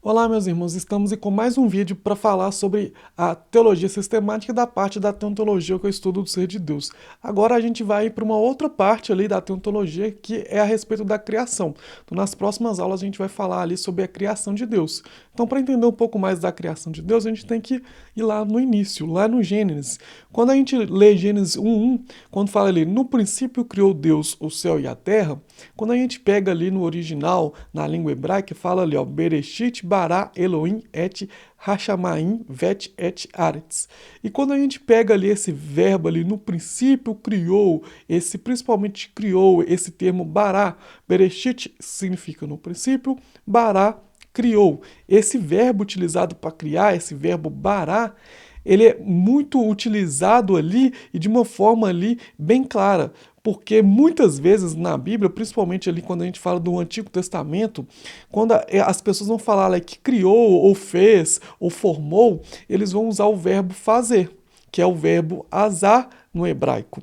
Olá, meus irmãos, estamos com mais um vídeo para falar sobre a teologia sistemática da parte da teontologia que eu estudo do ser de Deus. Agora a gente vai para uma outra parte ali da teontologia que é a respeito da criação. Então, nas próximas aulas a gente vai falar ali sobre a criação de Deus. Então, para entender um pouco mais da criação de Deus, a gente tem que ir lá no início, lá no Gênesis. Quando a gente lê Gênesis 1:1, quando fala ali, no princípio criou Deus o céu e a terra, quando a gente pega ali no original, na língua hebraica, fala ali, ó, Bereshit bara Elohim et Hashamaim vet et aretz. E quando a gente pega ali esse verbo ali, no princípio criou, esse principalmente criou, esse termo bara, Bereshit significa no princípio, bara criou. Esse verbo utilizado para criar, esse verbo bara, ele é muito utilizado ali e de uma forma ali bem clara. Porque muitas vezes na Bíblia, principalmente ali quando a gente fala do Antigo Testamento, quando as pessoas vão falar lá que criou, ou fez, ou formou, eles vão usar o verbo fazer, que é o verbo azar no hebraico.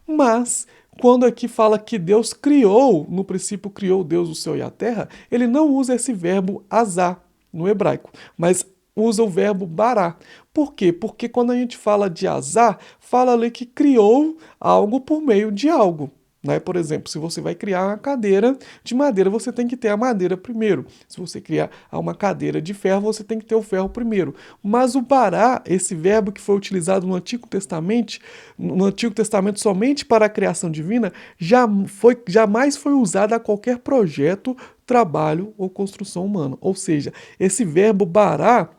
Mas, quando aqui fala que Deus criou, no princípio criou Deus o céu e a terra, ele não usa esse verbo azar no hebraico, mas usa o verbo bará. Por quê? Porque quando a gente fala de azar, fala ali que criou algo por meio de algo. Né? Por exemplo, se você vai criar uma cadeira de madeira, você tem que ter a madeira primeiro. Se você criar uma cadeira de ferro, você tem que ter o ferro primeiro. Mas o bará, esse verbo que foi utilizado no Antigo Testamento somente para a criação divina, jamais foi usado a qualquer projeto, trabalho ou construção humana. Ou seja, esse verbo bará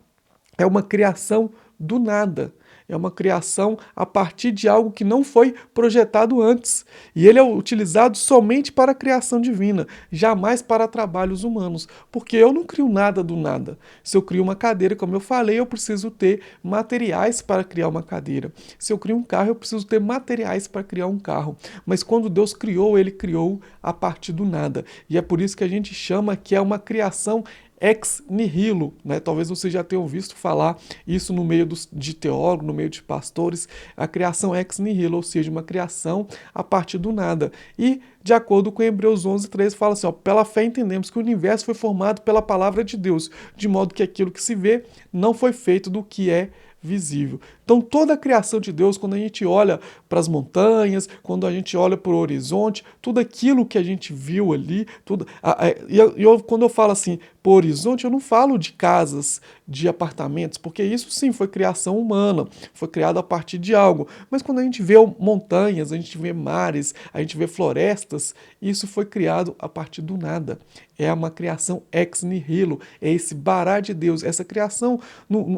é uma criação do nada. É uma criação a partir de algo que não foi projetado antes. E ele é utilizado somente para a criação divina, jamais para trabalhos humanos. Porque eu não crio nada do nada. Se eu crio uma cadeira, como eu falei, eu preciso ter materiais para criar uma cadeira. Se eu crio um carro, eu preciso ter materiais para criar um carro. Mas quando Deus criou, ele criou a partir do nada. E é por isso que a gente chama que é uma criação ex nihilo, né? Talvez você já tenha visto falar isso no meio de teólogos, no meio de pastores, a criação ex nihilo, ou seja, uma criação a partir do nada. E, de acordo com Hebreus 11:13, fala assim, ó, pela fé entendemos que o universo foi formado pela palavra de Deus, de modo que aquilo que se vê não foi feito do que é visível. Então, toda a criação de Deus, quando a gente olha para as montanhas, quando a gente olha para o horizonte, tudo aquilo que a gente viu ali, quando eu falo assim, por horizonte, eu não falo de casas, de apartamentos, porque isso sim foi criação humana, foi criado a partir de algo. Mas quando a gente vê montanhas, a gente vê mares, a gente vê florestas, isso foi criado a partir do nada. É uma criação ex nihilo, é esse bará de Deus. Essa criação,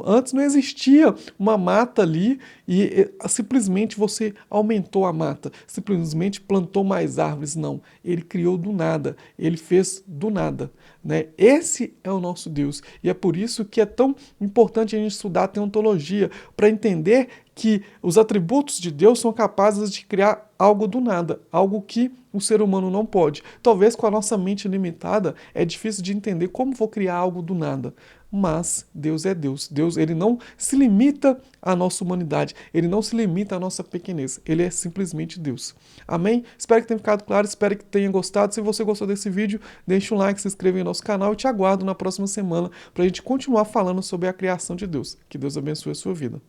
antes não existia uma mata ali e simplesmente você aumentou a mata, simplesmente plantou mais árvores. Não, ele criou do nada, ele fez do nada. Né? Esse é o nosso Deus. E é por isso que é tão importante a gente estudar a teontologia, para entender que os atributos de Deus são capazes de criar algo do nada, algo que o ser humano não pode. Talvez com a nossa mente limitada é difícil de entender como vou criar algo do nada. Mas Deus é Deus. Deus, ele não se limita à nossa humanidade, ele não se limita à nossa pequenez. Ele é simplesmente Deus. Amém? Espero que tenha ficado claro, espero que tenha gostado. Se você gostou desse vídeo, deixe um like, se inscreva em nosso canal e te aguardo na próxima semana para a gente continuar falando sobre a criação de Deus. Que Deus abençoe a sua vida.